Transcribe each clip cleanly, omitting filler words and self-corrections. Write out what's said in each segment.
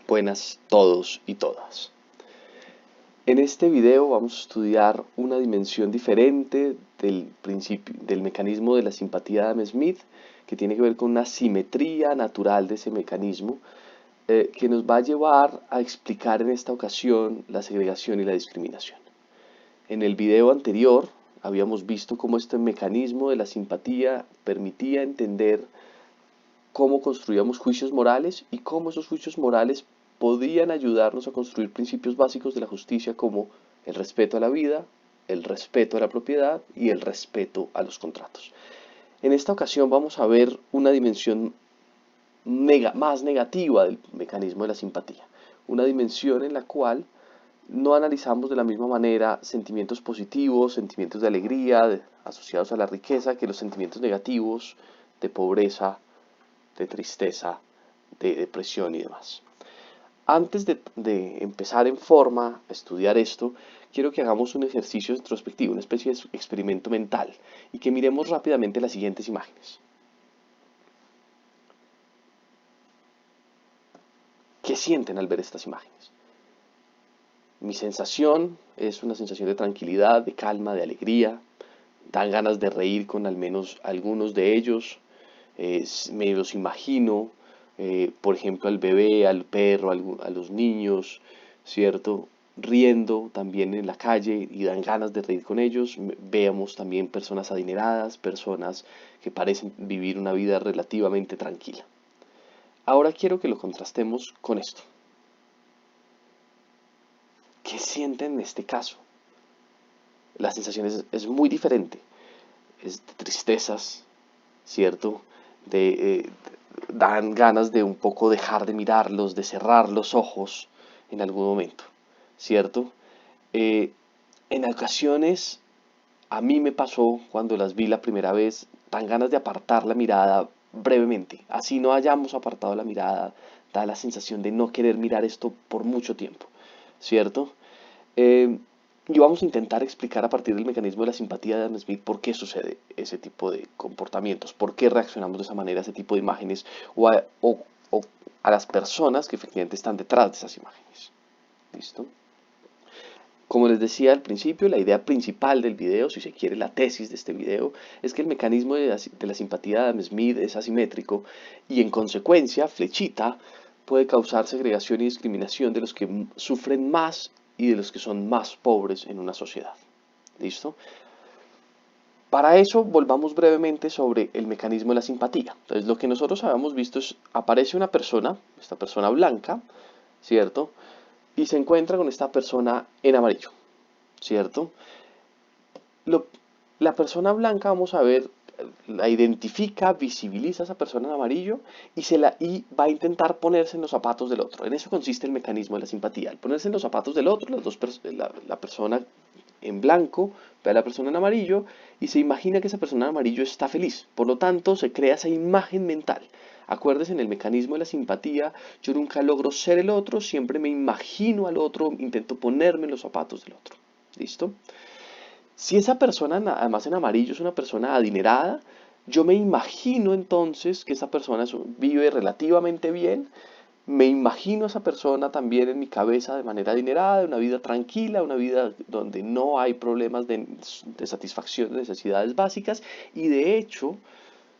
Buenas todos y todas. En este video vamos a estudiar una dimensión diferente del mecanismo de la simpatía de Adam-Smith, que tiene que ver con una simetría natural de ese mecanismo, que nos va a llevar a explicar en esta ocasión la segregación y la discriminación. En el video anterior habíamos visto cómo este mecanismo de la simpatía permitía entender cómo construíamos juicios morales y cómo esos juicios morales podían ayudarnos a construir principios básicos de la justicia como el respeto a la vida, el respeto a la propiedad y el respeto a los contratos. En esta ocasión vamos a ver una dimensión más negativa del mecanismo de la simpatía, una dimensión en la cual no analizamos de la misma manera sentimientos positivos, sentimientos de alegría asociados a la riqueza, que los sentimientos negativos de pobreza, de tristeza, de depresión y demás. Antes de empezar en forma a estudiar esto, quiero que hagamos un ejercicio introspectivo, una especie de experimento mental, y que miremos rápidamente las siguientes imágenes. ¿Qué sienten al ver estas imágenes? Mi sensación es una sensación de tranquilidad, de calma, de alegría. Dan ganas de reír con al menos algunos de ellos. Me los imagino, por ejemplo, al bebé, al perro, a los niños, ¿cierto? Riendo también en la calle y dan ganas de reír con ellos. Veamos también personas adineradas, personas que parecen vivir una vida relativamente tranquila. Ahora quiero que lo contrastemos con esto. ¿Qué sienten en este caso? La sensación es muy diferente. Es de tristezas, ¿cierto? Dan ganas de un poco dejar de mirarlos, de cerrar los ojos en algún momento, ¿cierto? En ocasiones a mí me pasó cuando las vi la primera vez, dan ganas de apartar la mirada brevemente, así no hayamos apartado la mirada, da la sensación de no querer mirar esto por mucho tiempo, ¿cierto? Eh, y vamos a intentar explicar a partir del mecanismo de la simpatía de Adam Smith por qué sucede ese tipo de comportamientos, por qué reaccionamos de esa manera a ese tipo de imágenes o a las personas que efectivamente están detrás de esas imágenes. ¿Listo? Como les decía al principio, la idea principal del video, si se quiere la tesis de este video, es que el mecanismo de la simpatía de Adam Smith es asimétrico y en consecuencia, flechita, puede causar segregación y discriminación de los que sufren más y de los que son más pobres en una sociedad. ¿Listo? Para eso, volvamos brevemente sobre el mecanismo de la simpatía. Entonces, lo que nosotros habíamos visto es, aparece una persona, esta persona blanca, ¿cierto? Y se encuentra con esta persona en amarillo, ¿cierto? Lo, la persona blanca, vamos a ver, la identifica, visibiliza a esa persona en amarillo y va a intentar ponerse en los zapatos del otro. En eso consiste el mecanismo de la simpatía. Al ponerse en los zapatos del otro, la persona en blanco ve a la persona en amarillo y se imagina que esa persona en amarillo está feliz. Por lo tanto, se crea esa imagen mental. Acuérdense, en el mecanismo de la simpatía, yo nunca logro ser el otro, siempre me imagino al otro, intento ponerme en los zapatos del otro. ¿Listo? Si esa persona, además en amarillo, es una persona adinerada, yo me imagino entonces que esa persona vive relativamente bien, me imagino a esa persona también en mi cabeza de manera adinerada, una vida tranquila, una vida donde no hay problemas de satisfacción de necesidades básicas y de hecho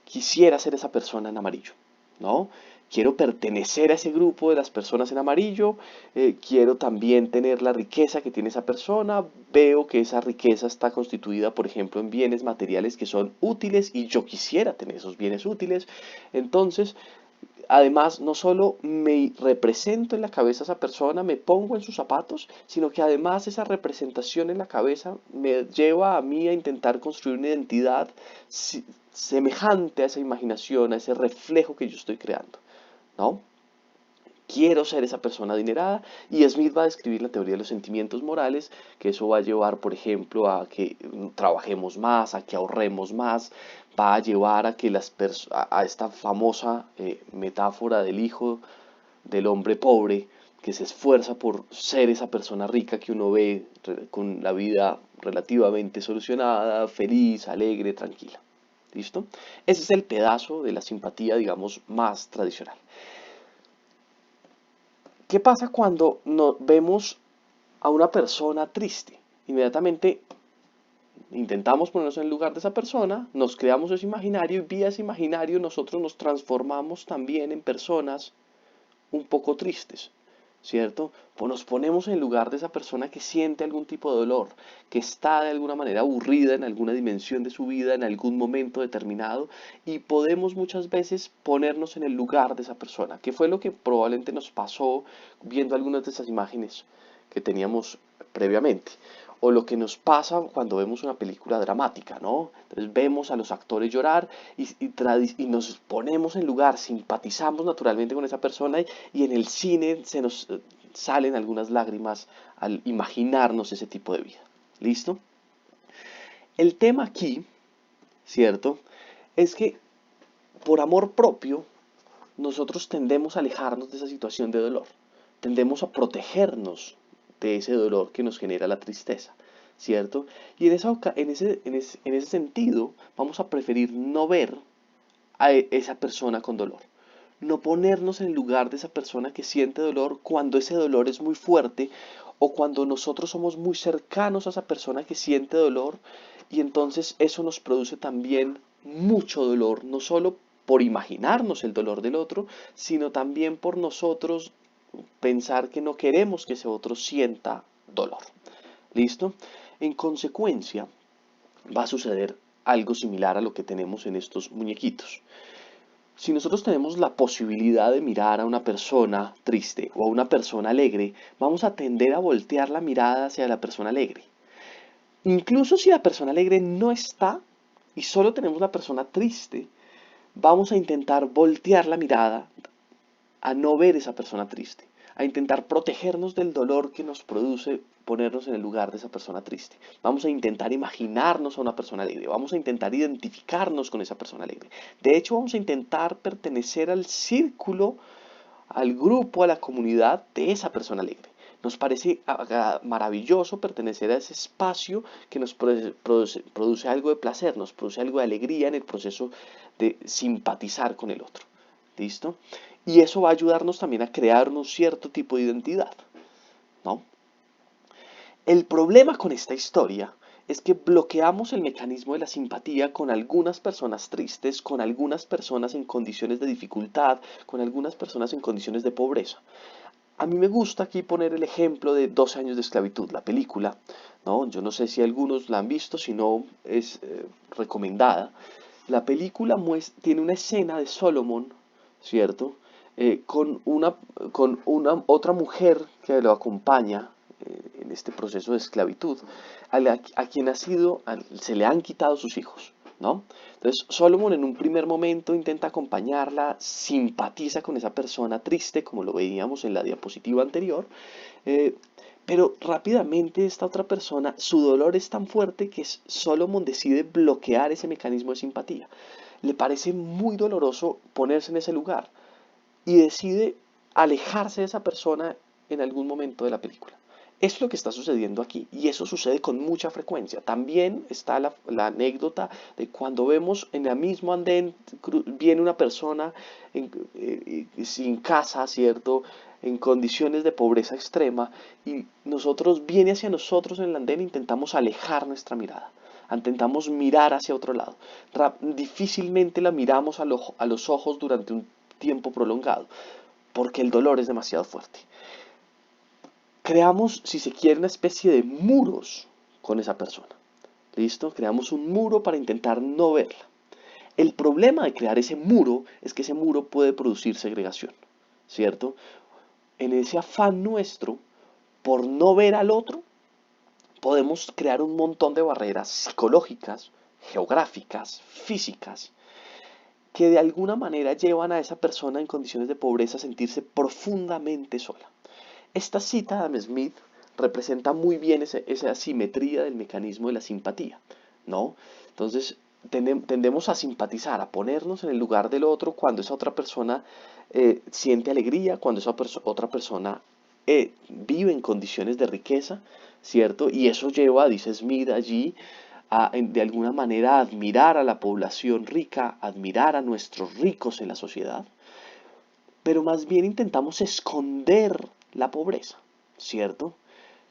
quisiera ser esa persona en amarillo, ¿no? Quiero pertenecer a ese grupo de las personas en amarillo, quiero también tener la riqueza que tiene esa persona, veo que esa riqueza está constituida, por ejemplo, en bienes materiales que son útiles y yo quisiera tener esos bienes útiles. Entonces, además, no solo me represento en la cabeza a esa persona, me pongo en sus zapatos, sino que además esa representación en la cabeza me lleva a mí a intentar construir una identidad semejante a esa imaginación, a ese reflejo que yo estoy creando, ¿no? Quiero ser esa persona adinerada y Smith va a describir la teoría de los sentimientos morales, que eso va a llevar, por ejemplo, a que trabajemos más, a que ahorremos más, va a llevar a que a esta famosa metáfora del hijo del hombre pobre que se esfuerza por ser esa persona rica que uno ve con la vida relativamente solucionada, feliz, alegre, tranquila. ¿Listo? Ese es el pedazo de la simpatía, digamos, más tradicional. ¿Qué pasa cuando vemos a una persona triste? Inmediatamente intentamos ponernos en el lugar de esa persona, nos creamos ese imaginario y vía ese imaginario nosotros nos transformamos también en personas un poco tristes, ¿cierto? Pues nos ponemos en el lugar de esa persona que siente algún tipo de dolor, que está de alguna manera aburrida en alguna dimensión de su vida, en algún momento determinado, y podemos muchas veces ponernos en el lugar de esa persona, que fue lo que probablemente nos pasó viendo algunas de esas imágenes que teníamos previamente. O lo que nos pasa cuando vemos una película dramática, ¿no? Entonces vemos a los actores llorar y nos ponemos en lugar, simpatizamos naturalmente con esa persona y en el cine se nos salen algunas lágrimas al imaginarnos ese tipo de vida. ¿Listo? El tema aquí, ¿cierto? Es que por amor propio nosotros tendemos a alejarnos de esa situación de dolor. Tendemos a protegernos de ese dolor que nos genera la tristeza, ¿cierto? Y en ese sentido vamos a preferir no ver a esa persona con dolor. No ponernos en el lugar de esa persona que siente dolor cuando ese dolor es muy fuerte o cuando nosotros somos muy cercanos a esa persona que siente dolor y entonces eso nos produce también mucho dolor, no solo por imaginarnos el dolor del otro, sino también por nosotros pensar que no queremos que ese otro sienta dolor. ¿Listo? En consecuencia, va a suceder algo similar a lo que tenemos en estos muñequitos. Si nosotros tenemos la posibilidad de mirar a una persona triste o a una persona alegre, vamos a tender a voltear la mirada hacia la persona alegre. Incluso si la persona alegre no está y solo tenemos la persona triste, vamos a intentar voltear la mirada a no ver esa persona triste, a intentar protegernos del dolor que nos produce ponernos en el lugar de esa persona triste. Vamos a intentar imaginarnos a una persona alegre, vamos a intentar identificarnos con esa persona alegre. De hecho, vamos a intentar pertenecer al círculo, al grupo, a la comunidad de esa persona alegre. Nos parece maravilloso pertenecer a ese espacio que nos produce algo de placer, nos produce algo de alegría en el proceso de simpatizar con el otro. ¿Listo? Y eso va a ayudarnos también a crear un cierto tipo de identidad, ¿no? El problema con esta historia es que bloqueamos el mecanismo de la simpatía con algunas personas tristes, con algunas personas en condiciones de dificultad, con algunas personas en condiciones de pobreza. A mí me gusta aquí poner el ejemplo de 12 años de esclavitud, la película, ¿no? Yo no sé si algunos la han visto, si no es recomendada. La película tiene una escena de Solomon, ¿cierto? Con una otra mujer que lo acompaña en este proceso de esclavitud, a quien se le han quitado sus hijos, ¿no? Entonces Solomon en un primer momento intenta acompañarla, simpatiza con esa persona triste, como lo veíamos en la diapositiva anterior, eh, pero rápidamente esta otra persona, su dolor es tan fuerte que Solomon decide bloquear ese mecanismo de simpatía. Le parece muy doloroso ponerse en ese lugar y decide alejarse de esa persona en algún momento de la película. Es lo que está sucediendo aquí y eso sucede con mucha frecuencia. También está la anécdota de cuando vemos en el mismo andén viene una persona sin casa, ¿cierto? En condiciones de pobreza extrema y viene hacia nosotros en el andén e intentamos alejar nuestra mirada. Intentamos mirar hacia otro lado. Difícilmente la miramos a los ojos durante un tiempo prolongado porque el dolor es demasiado fuerte. Creamos, si se quiere, una especie de muros con esa persona. ¿Listo? Creamos un muro para intentar no verla. El problema de crear ese muro es que ese muro puede producir segregación, ¿cierto? En ese afán nuestro por no ver al otro, podemos crear un montón de barreras psicológicas, geográficas, físicas, que de alguna manera llevan a esa persona en condiciones de pobreza a sentirse profundamente sola. Esta cita de Adam Smith representa muy bien esa asimetría del mecanismo de la simpatía, ¿no? Entonces, tendemos a simpatizar, a ponernos en el lugar del otro cuando esa otra persona siente alegría, cuando esa otra persona vive en condiciones de riqueza, ¿cierto? Y eso lleva, dice Smith allí, de alguna manera a admirar a la población rica, admirar a nuestros ricos en la sociedad, pero más bien intentamos esconder la pobreza, ¿cierto?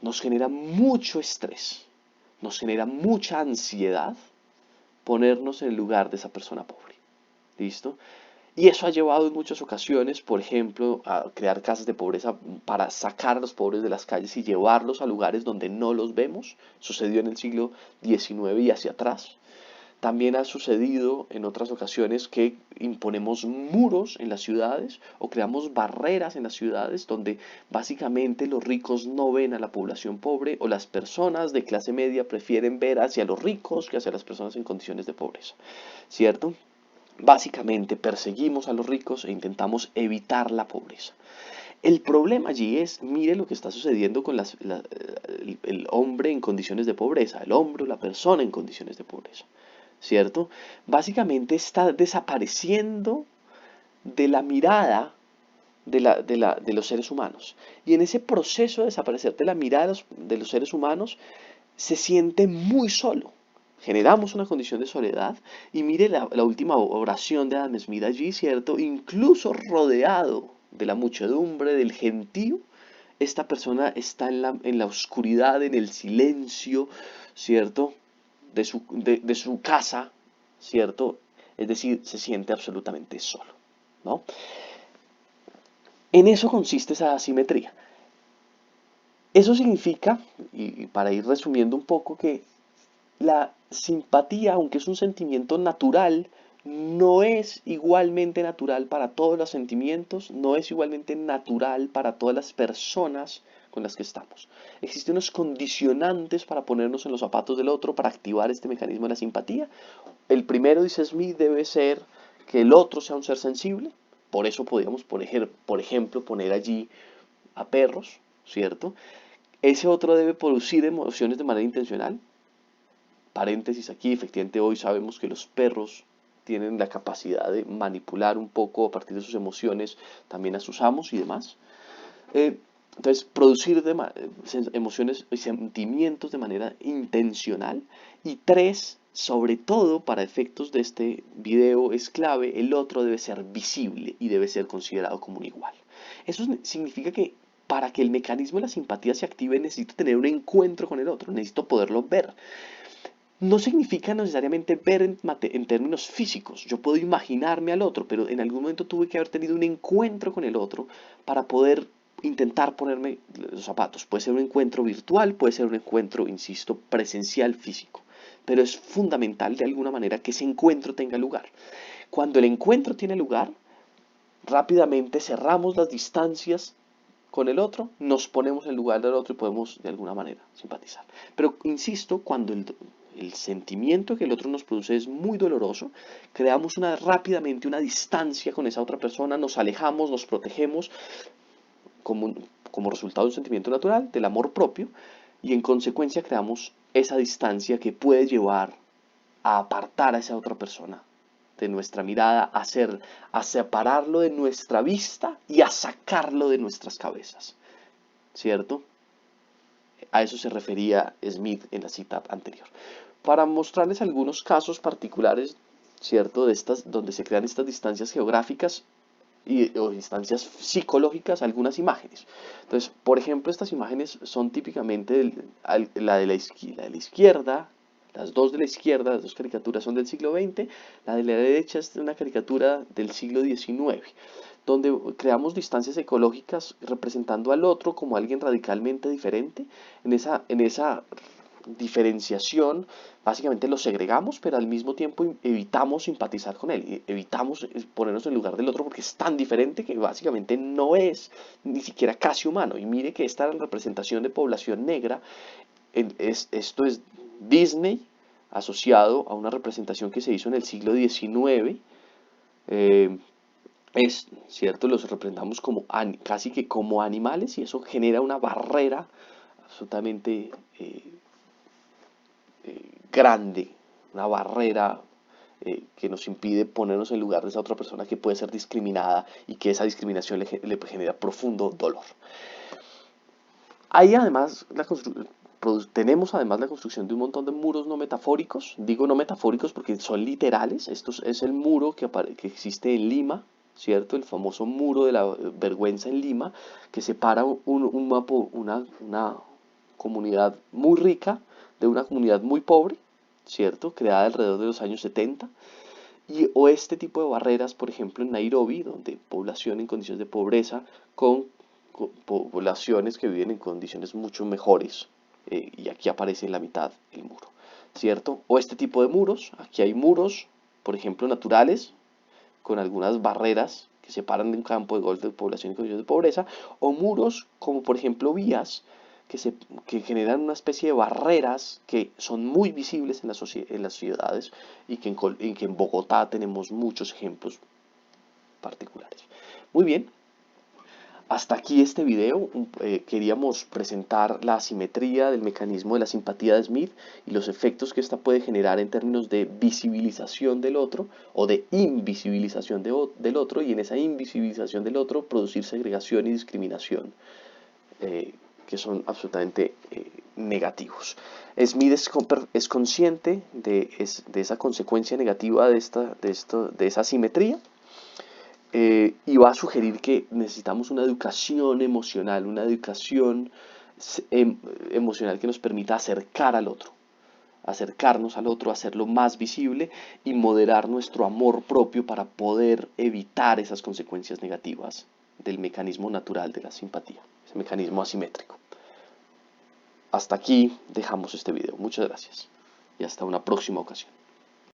Nos genera mucho estrés, nos genera mucha ansiedad ponernos en el lugar de esa persona pobre. ¿Listo? Y eso ha llevado en muchas ocasiones, por ejemplo, a crear casas de pobreza para sacar a los pobres de las calles y llevarlos a lugares donde no los vemos. Sucedió en el siglo XIX y hacia atrás. También ha sucedido en otras ocasiones que imponemos muros en las ciudades o creamos barreras en las ciudades donde básicamente los ricos no ven a la población pobre o las personas de clase media prefieren ver hacia los ricos que hacia las personas en condiciones de pobreza, ¿cierto? Básicamente perseguimos a los ricos e intentamos evitar la pobreza. El problema allí es, mire lo que está sucediendo con el hombre en condiciones de pobreza, el hombre o la persona en condiciones de pobreza, ¿cierto? Básicamente está desapareciendo de la mirada de los seres humanos. Y en ese proceso de desaparecer de la mirada de los seres humanos, se siente muy solo. Generamos una condición de soledad y mire la última oración de Adam Smith allí, ¿cierto? Incluso rodeado de la muchedumbre, del gentío, esta persona está en la oscuridad, en el silencio, ¿cierto? De su casa, ¿cierto? Es decir, se siente absolutamente solo, ¿no? En eso consiste esa asimetría. Eso significa, y para ir resumiendo un poco, que la simpatía, aunque es un sentimiento natural, no es igualmente natural para todos los sentimientos, no es igualmente natural para todas las personas con las que estamos. Existen unos condicionantes para ponernos en los zapatos del otro, para activar este mecanismo de la simpatía. El primero, dice Smith, debe ser que el otro sea un ser sensible. Por eso podríamos, por ejemplo, poner allí a perros, ¿cierto? Ese otro debe producir emociones de manera intencional. Paréntesis aquí, efectivamente hoy sabemos que los perros tienen la capacidad de manipular un poco a partir de sus emociones también a sus amos y demás. Entonces, producir emociones y sentimientos de manera intencional. Y tres, sobre todo para efectos de este video es clave, el otro debe ser visible y debe ser considerado como un igual. Eso significa que para que el mecanismo de la simpatía se active necesito tener un encuentro con el otro, necesito poderlo ver. No significa necesariamente ver en términos físicos. Yo puedo imaginarme al otro, pero en algún momento tuve que haber tenido un encuentro con el otro para poder intentar ponerme los zapatos. Puede ser un encuentro virtual, puede ser un encuentro, insisto, presencial, físico. Pero es fundamental de alguna manera que ese encuentro tenga lugar. Cuando el encuentro tiene lugar, rápidamente cerramos las distancias con el otro, nos ponemos en lugar del otro y podemos de alguna manera simpatizar. Pero insisto, cuando el sentimiento que el otro nos produce es muy doloroso, creamos rápidamente una distancia con esa otra persona, nos alejamos, nos protegemos como resultado de un sentimiento natural, del amor propio, y en consecuencia creamos esa distancia que puede llevar a apartar a esa otra persona de nuestra mirada, a separarlo de nuestra vista y a sacarlo de nuestras cabezas, ¿cierto? A eso se refería Smith en la cita anterior. Para mostrarles algunos casos particulares, ¿cierto? Donde se crean estas distancias geográficas o distancias psicológicas, algunas imágenes. Entonces, por ejemplo, estas imágenes son típicamente la de la izquierda. Las dos de la izquierda, las dos caricaturas son del siglo XX, la de la derecha es una caricatura del siglo XIX, donde creamos distancias ecológicas representando al otro como alguien radicalmente diferente. En esa diferenciación, básicamente lo segregamos, pero al mismo tiempo evitamos simpatizar con él, evitamos ponernos en lugar del otro porque es tan diferente que básicamente no es ni siquiera casi humano. Y mire que esta representación de población negra, esto es Disney asociado a una representación que se hizo en el siglo XIX. Es cierto, los representamos casi que como animales y eso genera una barrera absolutamente grande, una barrera que nos impide ponernos en lugar de esa otra persona que puede ser discriminada y que esa discriminación le genera profundo dolor. Hay además tenemos además la construcción de un montón de muros no metafóricos. Digo no metafóricos porque son literales. Esto es el muro que existe en Lima, ¿cierto? El famoso muro de la vergüenza en Lima, que separa una comunidad muy rica de una comunidad muy pobre, ¿cierto? Creada alrededor de los años 70. O este tipo de barreras, por ejemplo, en Nairobi, donde población en condiciones de pobreza con poblaciones que viven en condiciones mucho mejores, y aquí aparece en la mitad el muro, ¿cierto? O este tipo de muros, aquí hay muros, por ejemplo, naturales, con algunas barreras que separan de un campo de golf de población en condiciones de pobreza, o muros como por ejemplo vías que generan una especie de barreras que son muy visibles en las ciudades y que en Bogotá tenemos muchos ejemplos particulares. Muy bien, hasta aquí este video. Queríamos presentar la asimetría del mecanismo de la simpatía de Smith y los efectos que ésta puede generar en términos de visibilización del otro o de invisibilización del otro, y en esa invisibilización del otro producir segregación y discriminación, eh, que son absolutamente negativos. Smith es consciente de esa consecuencia negativa de esa asimetría, y va a sugerir que necesitamos una educación emocional, una educación emocional que nos permita acercarnos al otro, hacerlo más visible y moderar nuestro amor propio para poder evitar esas consecuencias negativas del mecanismo natural de la simpatía, ese mecanismo asimétrico. Hasta aquí dejamos este video. Muchas gracias y hasta una próxima ocasión.